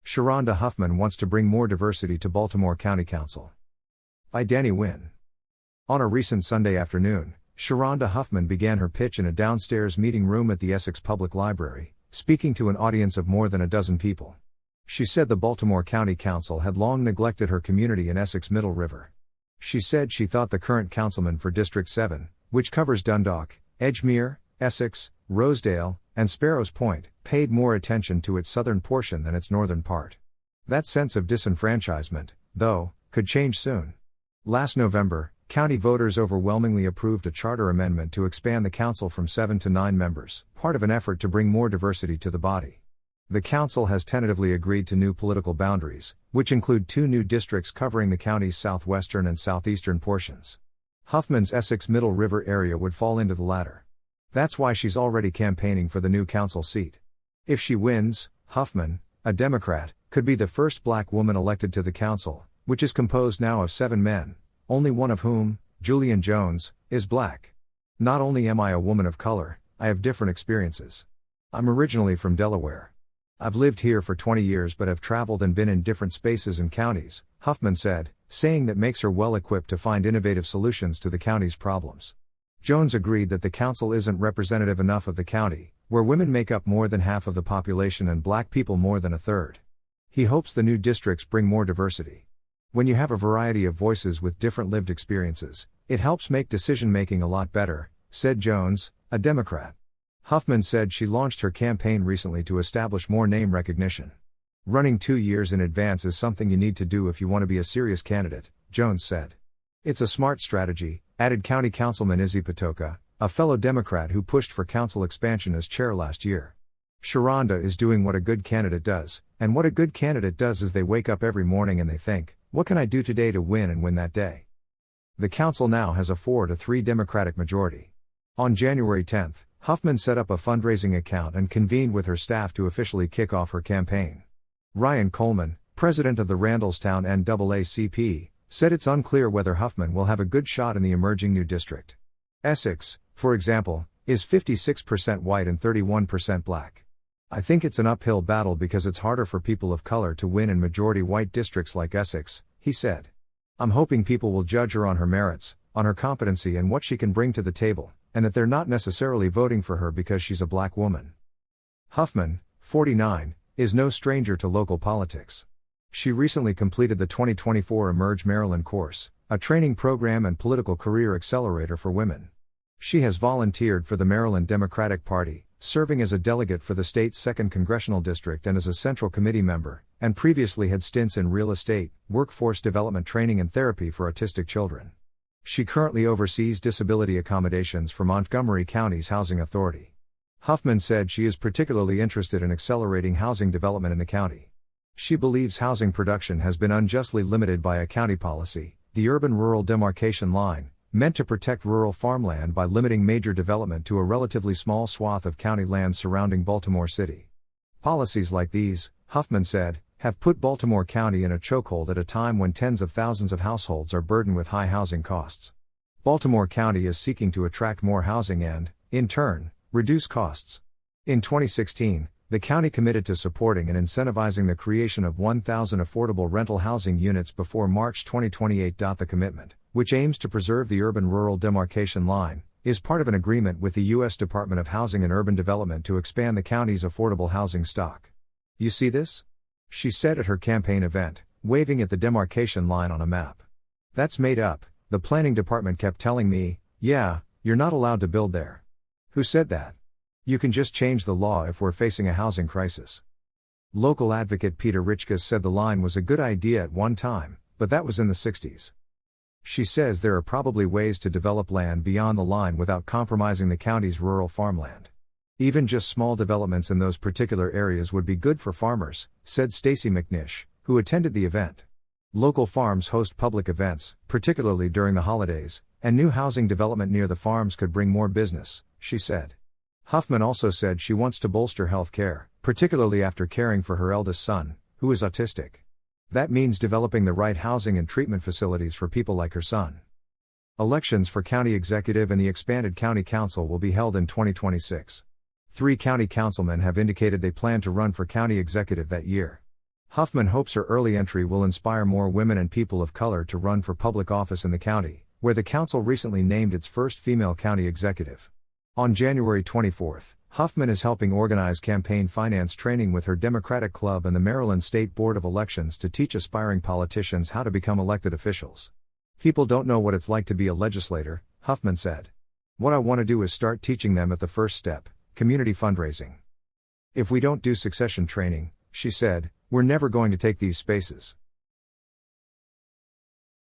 Sharonda Huffman wants to bring more diversity to Baltimore County Council. By Danny Wynn. On a recent Sunday afternoon, Sharonda Huffman began her pitch in a downstairs meeting room at the Essex Public Library, speaking to an audience of more than a dozen people. She said the Baltimore County Council had long neglected her community in Essex Middle River. She said she thought the current councilman for District 7, which covers Dundalk, Edgemere, Essex, Rosedale, and Sparrows Point, paid more attention to its southern portion than its northern part. That sense of disenfranchisement, though, could change soon. Last November, county voters overwhelmingly approved a charter amendment to expand the council from 7 to 9 members, part of an effort to bring more diversity to the body. The council has tentatively agreed to new political boundaries, which include 2 new districts covering the county's southwestern and southeastern portions. Huffman's Essex Middle River area would fall into the latter. That's why she's already campaigning for the new council seat. If she wins, Huffman, a Democrat, could be the first black woman elected to the council, which is composed now of 7 men, only one of whom, Julian Jones, is black. Not only am I a woman of color, I have different experiences. I'm originally from Delaware. I've lived here for 20 years but have traveled and been in different spaces and counties, Huffman said, saying that makes her well equipped to find innovative solutions to the county's problems. Jones agreed that the council isn't representative enough of the county, where women make up more than half of the population and black people more than a third. He hopes the new districts bring more diversity. When you have a variety of voices with different lived experiences, it helps make decision-making a lot better, said Jones, a Democrat. Huffman said she launched her campaign recently to establish more name recognition. Running 2 years in advance is something you need to do if you want to be a serious candidate, Jones said. It's a smart strategy, added County Councilman Izzy Patoka, a fellow Democrat who pushed for council expansion as chair last year. Sharonda is doing what a good candidate does, and what a good candidate does is they wake up every morning and they think, what can I do today to win and win that day? The council now has a 4-3 Democratic majority. On January 10, Huffman set up a fundraising account and convened with her staff to officially kick off her campaign. Ryan Coleman, president of the Randallstown NAACP, said it's unclear whether Huffman will have a good shot in the emerging new district. Essex, for example, is 56% white and 31% black. I think it's an uphill battle because it's harder for people of color to win in majority white districts like Essex, he said. I'm hoping people will judge her on her merits, on her competency and what she can bring to the table, and that they're not necessarily voting for her because she's a black woman. Huffman, 49, is no stranger to local politics. She recently completed the 2024 Emerge Maryland course, a training program and political career accelerator for women. She has volunteered for the Maryland Democratic Party, serving as a delegate for the state's 2nd Congressional District and as a Central Committee member, and previously had stints in real estate, workforce development training and therapy for autistic children. She currently oversees disability accommodations for Montgomery County's Housing Authority. Huffman said she is particularly interested in accelerating housing development in the county. She believes housing production has been unjustly limited by a county policy, the urban-rural demarcation line, meant to protect rural farmland by limiting major development to a relatively small swath of county land surrounding Baltimore City. Policies like these, Huffman said, have put Baltimore County in a chokehold at a time when tens of thousands of households are burdened with high housing costs. Baltimore County is seeking to attract more housing and, in turn, reduce costs. In 2016, the county committed to supporting and incentivizing the creation of 1,000 affordable rental housing units before March 2028. The commitment, which aims to preserve the urban-rural demarcation line, is part of an agreement with the U.S. Department of Housing and Urban Development to expand the county's affordable housing stock. You see this? She said at her campaign event, waving at the demarcation line on a map. That's made up, the planning department kept telling me, yeah, you're not allowed to build there. Who said that? You can just change the law if we're facing a housing crisis. Local advocate Peter Richkus said the line was a good idea at one time, but that was in the 60s. She says there are probably ways to develop land beyond the line without compromising the county's rural farmland. Even just small developments in those particular areas would be good for farmers, said Stacy McNish, who attended the event. Local farms host public events, particularly during the holidays, and new housing development near the farms could bring more business, she said. Huffman also said she wants to bolster health care, particularly after caring for her eldest son, who is autistic. That means developing the right housing and treatment facilities for people like her son. Elections for county executive and the expanded county council will be held in 2026. 3 county councilmen have indicated they plan to run for county executive that year. Huffman hopes her early entry will inspire more women and people of color to run for public office in the county, where the council recently named its first female county executive. On January 24, Huffman is helping organize campaign finance training with her Democratic Club and the Maryland State Board of Elections to teach aspiring politicians how to become elected officials. "People don't know what it's like to be a legislator," Huffman said. "What I want to do is start teaching them at the first step, community fundraising. If we don't do succession training," she said, "we're never going to take these spaces."